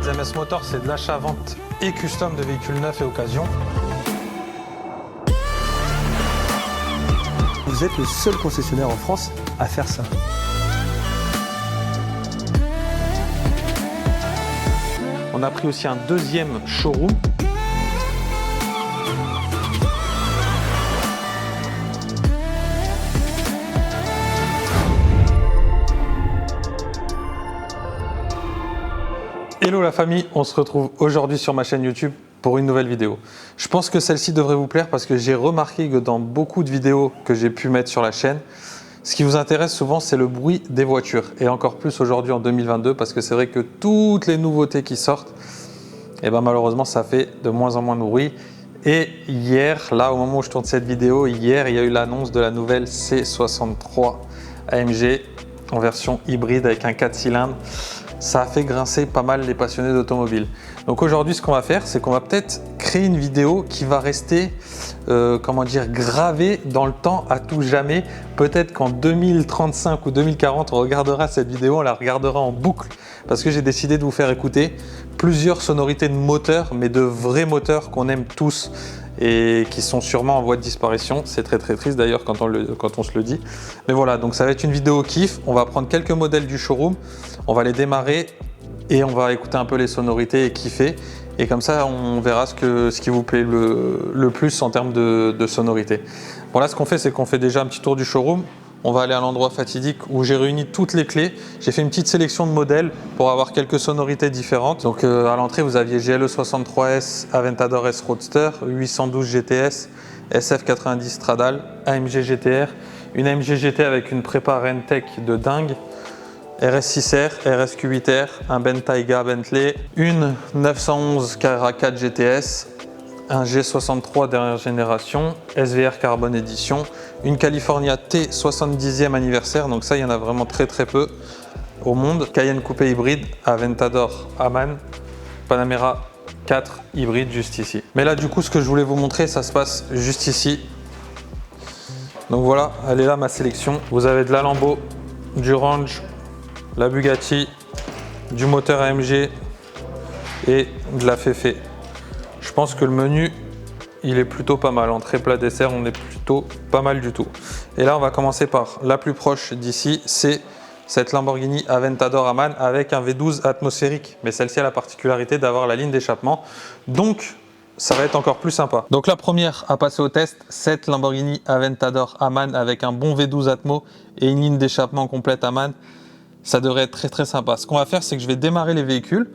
ZMS Motor, c'est de l'achat-vente et custom de véhicules neufs et occasion. Vous êtes le seul concessionnaire en France à faire ça. On a pris aussi un deuxième showroom. Hello la famille, on se retrouve aujourd'hui sur ma chaîne YouTube pour une nouvelle vidéo. Je pense que celle-ci devrait vous plaire parce que j'ai remarqué que dans beaucoup de vidéos que j'ai pu mettre sur la chaîne, ce qui vous intéresse souvent, c'est le bruit des voitures. Et encore plus aujourd'hui en 2022 parce que c'est vrai que toutes les nouveautés qui sortent, et ben malheureusement, ça fait de moins en moins de bruit. Et hier, là au moment où je tourne cette vidéo, hier, il y a eu l'annonce de la nouvelle C63 AMG en version hybride avec un 4 cylindres. Ça a fait grincer pas mal les passionnés d'automobile. Donc aujourd'hui, ce qu'on va faire, c'est qu'on va peut-être créer une vidéo qui va rester, gravée dans le temps à tout jamais. Peut-être qu'en 2035 ou 2040, on regardera cette vidéo, on la regardera en boucle parce que j'ai décidé de vous faire écouter plusieurs sonorités de moteurs, mais de vrais moteurs qu'on aime tous et qui sont sûrement en voie de disparition. C'est très triste d'ailleurs quand on se le dit. Mais voilà, donc ça va être une vidéo kiff. On va prendre quelques modèles du showroom, on va les démarrer et on va écouter un peu les sonorités et kiffer. Et comme ça, on verra ce qui vous plaît le plus en termes de sonorité. Bon là, ce qu'on fait, c'est qu'on fait déjà un petit tour du showroom. On va aller à l'endroit fatidique où j'ai réuni toutes les clés. J'ai fait une petite sélection de modèles pour avoir quelques sonorités différentes. Donc à l'entrée, vous aviez GLE 63S, Aventador S Roadster, 812 GTS, SF90 Stradale, AMG GTR, une AMG GT avec une prépa Rentec de dingue, RS6R, RSQ8R, un Bentayga Bentley, une 911 Carrera 4 GTS, un G63 dernière génération, SVR Carbone Edition, une California T 70e anniversaire, donc ça il y en a vraiment très peu au monde, Cayenne coupé hybride, Aventador Aman, Panamera 4 hybride juste ici. Mais là du coup ce que je voulais vous montrer, ça se passe juste ici. Donc voilà, elle est là ma sélection. Vous avez de la Lambo, du Range, la Bugatti, du moteur AMG et de la Fefe. Je pense que le menu, il est plutôt pas mal. Entrée, plat, dessert, on est plutôt pas mal du tout. Et là, on va commencer par la plus proche d'ici, c'est cette Lamborghini Aventador Aman avec un V12 atmosphérique. Mais celle-ci a la particularité d'avoir la ligne d'échappement. Donc, ça va être encore plus sympa. Donc la première à passer au test, cette Lamborghini Aventador Aman avec un bon V12 Atmo et une ligne d'échappement complète Aman. Ça devrait être très sympa. Ce qu'on va faire, c'est que je vais démarrer les véhicules.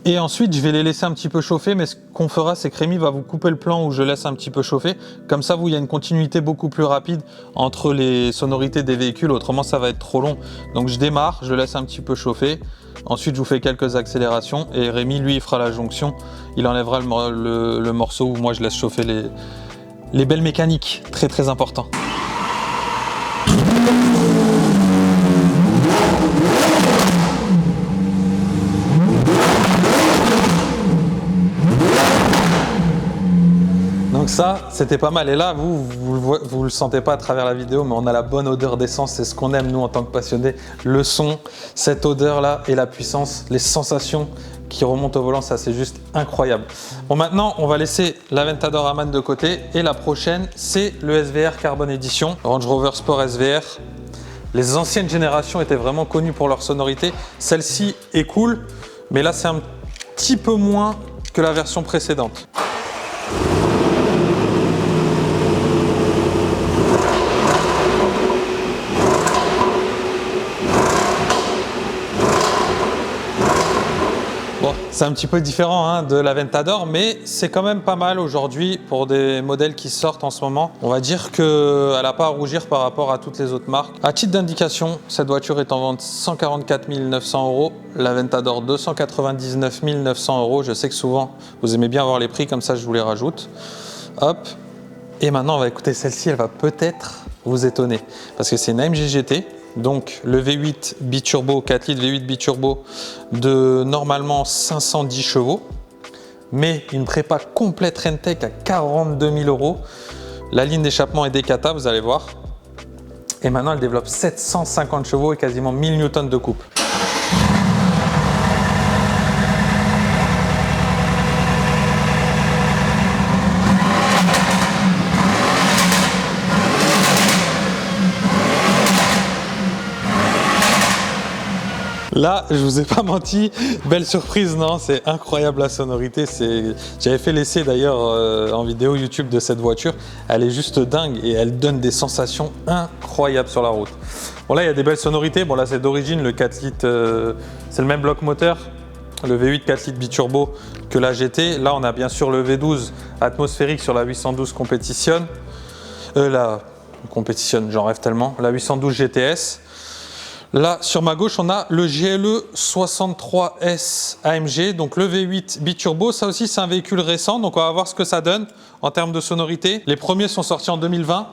Et ensuite, je vais les laisser un petit peu chauffer, mais ce qu'on fera, c'est que Rémi va vous couper le plan où je laisse un petit peu chauffer. Comme ça, il y a une continuité beaucoup plus rapide entre les sonorités des véhicules, autrement ça va être trop long. Donc je démarre, je laisse un petit peu chauffer. Ensuite, je vous fais quelques accélérations et Rémi, lui, il fera la jonction. Il enlèvera le morceau où moi je laisse chauffer les belles mécaniques. Très important. Donc ça, c'était pas mal. Et là, vous le sentez pas à travers la vidéo, mais on a la bonne odeur d'essence. C'est ce qu'on aime, nous, en tant que passionnés. Le son, cette odeur-là et la puissance, les sensations qui remontent au volant, ça, c'est juste incroyable. Bon, maintenant, on va laisser l'Aventador Aman de côté. Et la prochaine, c'est le SVR Carbone Edition, Range Rover Sport SVR. Les anciennes générations étaient vraiment connues pour leur sonorité. Celle-ci est cool, mais là, c'est un petit peu moins que la version précédente. Bon, c'est un petit peu différent de l'Aventador, mais c'est quand même pas mal aujourd'hui pour des modèles qui sortent en ce moment. On va dire qu'elle n'a pas à rougir par rapport à toutes les autres marques. À titre d'indication, cette voiture est en vente 144 900 €, l'Aventador 299 900 €. Je sais que souvent, vous aimez bien voir les prix, comme ça je vous les rajoute. Hop. Et maintenant, on va écouter celle-ci, elle va peut-être vous étonner, parce que c'est une AMG GT. Donc le V8 biturbo, 4 litres V8 biturbo de normalement 510 chevaux, mais une prépa complète Rentec à 42 000 €. La ligne d'échappement est Decata, vous allez voir. Et maintenant, elle développe 750 chevaux et quasiment 1000 Newtons de coupe. Là, je vous ai pas menti, belle surprise, non? C'est incroyable la sonorité. J'avais fait l'essai d'ailleurs en vidéo YouTube de cette voiture. Elle est juste dingue et elle donne des sensations incroyables sur la route. Bon là, il y a des belles sonorités. Bon là, c'est d'origine le 4 litres, c'est le même bloc moteur, le V8 4 litres biturbo que la GT. Là, on a bien sûr le V12 atmosphérique sur la 812 Competition. La Competition, j'en rêve tellement. La 812 GTS. Là, sur ma gauche, on a le GLE 63S AMG, donc le V8 biturbo. Ça aussi, c'est un véhicule récent, donc on va voir ce que ça donne en termes de sonorité. Les premiers sont sortis en 2020.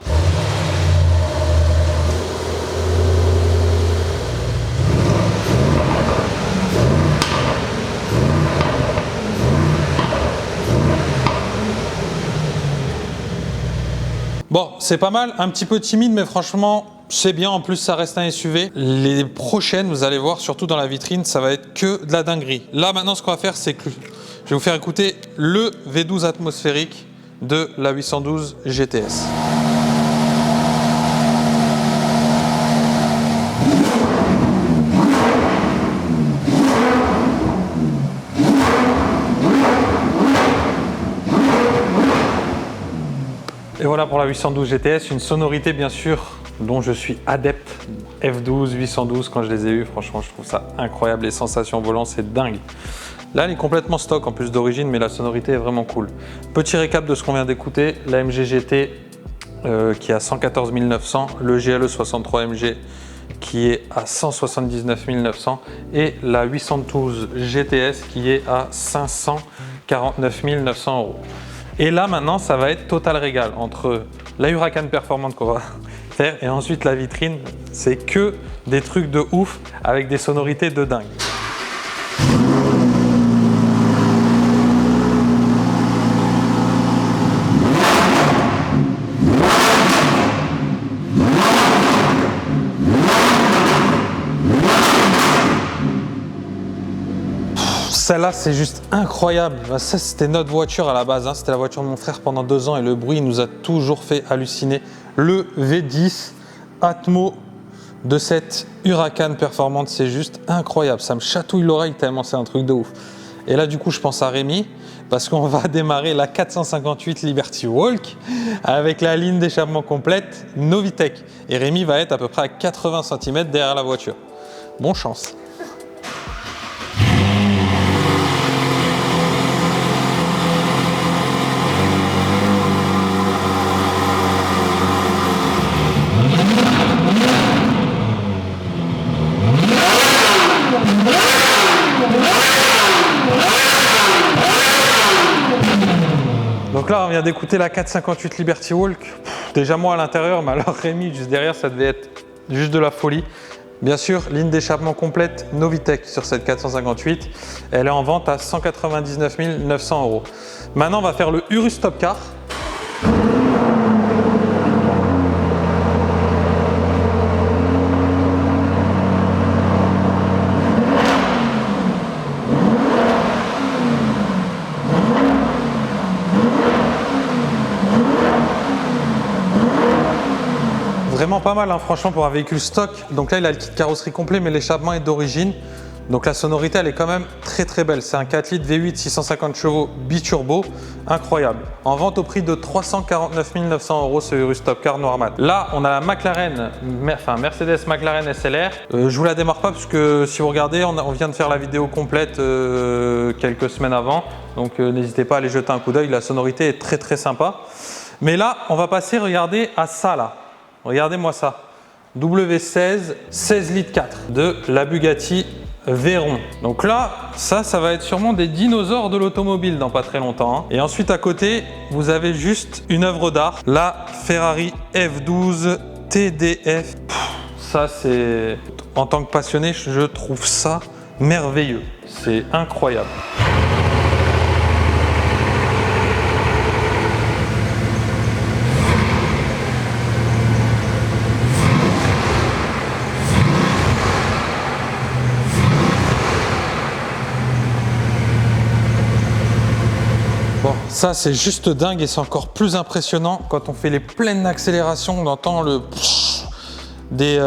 Bon, c'est pas mal, un petit peu timide, mais franchement, c'est bien. En plus, ça reste un SUV. Les prochaines, vous allez voir, surtout dans la vitrine, ça va être que de la dinguerie. Là, maintenant, ce qu'on va faire, c'est que je vais vous faire écouter le V12 atmosphérique de la 812 GTS. Et voilà pour la 812 GTS, une sonorité bien sûr dont je suis adepte. F12, 812, quand je les ai eus, franchement je trouve ça incroyable, les sensations volant, c'est dingue. Là elle est complètement stock en plus d'origine, mais la sonorité est vraiment cool. Petit récap de ce qu'on vient d'écouter, la MG GT qui est à 114 900, le GLE 63 MG qui est à 179 900 et la 812 GTS qui est à 549 900 €. Et là maintenant ça va être total régal entre la Huracan performante qu'on va faire et ensuite la vitrine. C'est que des trucs de ouf avec des sonorités de dingue. Celle-là, c'est juste incroyable. Ça, c'était notre voiture à la base. Hein. C'était la voiture de mon frère pendant 2 ans et le bruit nous a toujours fait halluciner. Le V10 Atmo de cette Huracan performante, c'est juste incroyable. Ça me chatouille l'oreille tellement c'est un truc de ouf. Et là, du coup, je pense à Rémi parce qu'on va démarrer la 458 Liberty Walk avec la ligne d'échappement complète Novitec. Et Rémi va être à peu près à 80 cm derrière la voiture. Bonne chance. Donc là, on vient d'écouter la 458 Liberty Walk. Déjà moi à l'intérieur, mais alors Rémi juste derrière, ça devait être juste de la folie. Bien sûr, ligne d'échappement complète Novitec sur cette 458. Elle est en vente à 199 900 €. Maintenant, on va faire le Urus Top Car. Vraiment pas mal, hein, franchement, pour un véhicule stock. Donc là, il a le kit carrosserie complet, mais l'échappement est d'origine. Donc la sonorité, elle est quand même très très belle. C'est un 4 litres V8 650 chevaux biturbo, incroyable. En vente au prix de 349 900 € ce Urus Top Car noir mat. Là, on a la McLaren, Mercedes McLaren SLR. Je vous la démarre pas parce que si vous regardez, on vient de faire la vidéo complète quelques semaines avant. Donc n'hésitez pas à aller jeter un coup d'œil. La sonorité est très très sympa. Mais là, on va passer, regardez, à ça là. Regardez-moi ça, W16 16 litres 4 de la Bugatti Veyron. Donc là, ça va être sûrement des dinosaures de l'automobile dans pas très longtemps. Hein. Et ensuite à côté, vous avez juste une œuvre d'art, la Ferrari F12 TDF. Ça c'est, en tant que passionné, je trouve ça merveilleux. C'est incroyable. Bon, ça c'est juste dingue et c'est encore plus impressionnant quand on fait les pleines accélérations, on entend des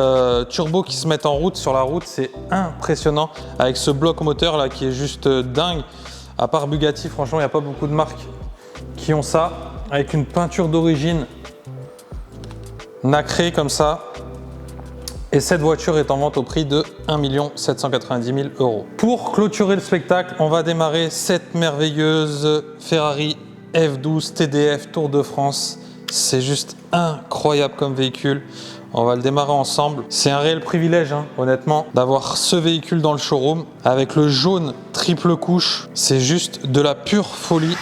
turbos qui se mettent en route sur la route, c'est impressionnant avec ce bloc moteur là qui est juste dingue. À part Bugatti, franchement, il n'y a pas beaucoup de marques qui ont ça, avec une peinture d'origine nacrée comme ça. Et cette voiture est en vente au prix de 1 790 000 €. Pour clôturer le spectacle, on va démarrer cette merveilleuse Ferrari F12 TDF Tour de France. C'est juste incroyable comme véhicule. On va le démarrer ensemble. C'est un réel privilège, hein, honnêtement, d'avoir ce véhicule dans le showroom avec le jaune triple couche. C'est juste de la pure folie.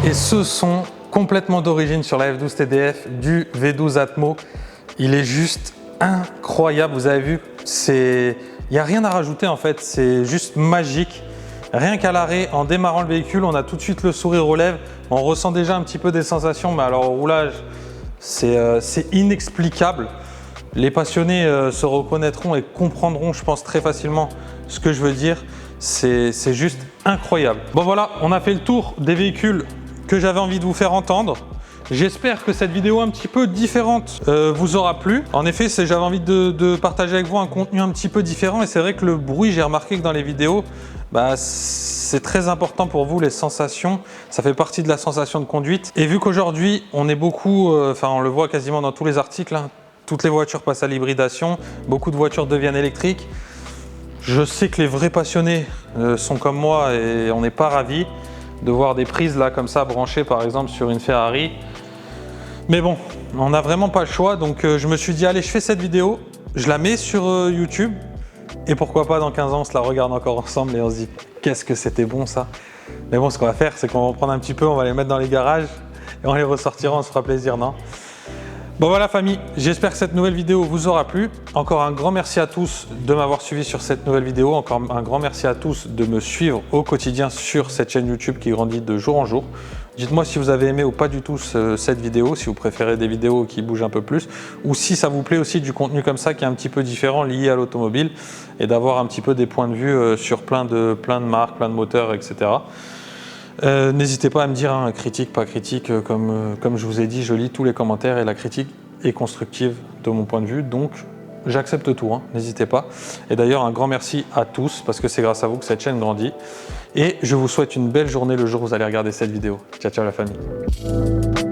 Et ce son complètement d'origine sur la F12 TDF du V12 Atmo, il est juste incroyable. Vous avez vu, il n'y a rien à rajouter en fait, c'est juste magique. Rien qu'à l'arrêt, en démarrant le véhicule, on a tout de suite le sourire aux lèvres. On ressent déjà un petit peu des sensations, mais alors au roulage, c'est inexplicable. Les passionnés se reconnaîtront et comprendront, je pense, très facilement ce que je veux dire. C'est juste incroyable. Bon voilà, on a fait le tour des véhicules que j'avais envie de vous faire entendre. J'espère que cette vidéo un petit peu différente vous aura plu. En effet, j'avais envie de partager avec vous un contenu un petit peu différent et c'est vrai que le bruit, j'ai remarqué que dans les vidéos, c'est très important pour vous, les sensations. Ça fait partie de la sensation de conduite. Et vu qu'aujourd'hui, on est beaucoup, on le voit quasiment dans tous les articles, hein, toutes les voitures passent à l'hybridation, beaucoup de voitures deviennent électriques. Je sais que les vrais passionnés sont comme moi et on n'est pas ravis de voir des prises là comme ça branchées par exemple sur une Ferrari. Mais bon, on n'a vraiment pas le choix, donc je me suis dit allez, je fais cette vidéo, je la mets sur YouTube et pourquoi pas dans 15 ans on se la regarde encore ensemble et on se dit qu'est-ce que c'était bon ça. Mais bon, ce qu'on va faire, c'est qu'on va en prendre un petit peu, on va les mettre dans les garages et on les ressortira, on se fera plaisir, non? Bon voilà famille, j'espère que cette nouvelle vidéo vous aura plu. Encore un grand merci à tous de m'avoir suivi sur cette nouvelle vidéo. Encore un grand merci à tous de me suivre au quotidien sur cette chaîne YouTube qui grandit de jour en jour. Dites-moi si vous avez aimé ou pas du tout cette vidéo, si vous préférez des vidéos qui bougent un peu plus, ou si ça vous plaît aussi du contenu comme ça qui est un petit peu différent lié à l'automobile et d'avoir un petit peu des points de vue sur plein de marques, plein de moteurs, etc. N'hésitez pas à me dire, hein, critique, pas critique, comme je vous ai dit, je lis tous les commentaires et la critique est constructive de mon point de vue, donc j'accepte tout, hein, n'hésitez pas. Et d'ailleurs, un grand merci à tous, parce que c'est grâce à vous que cette chaîne grandit. Et je vous souhaite une belle journée le jour où vous allez regarder cette vidéo. Ciao, ciao la famille.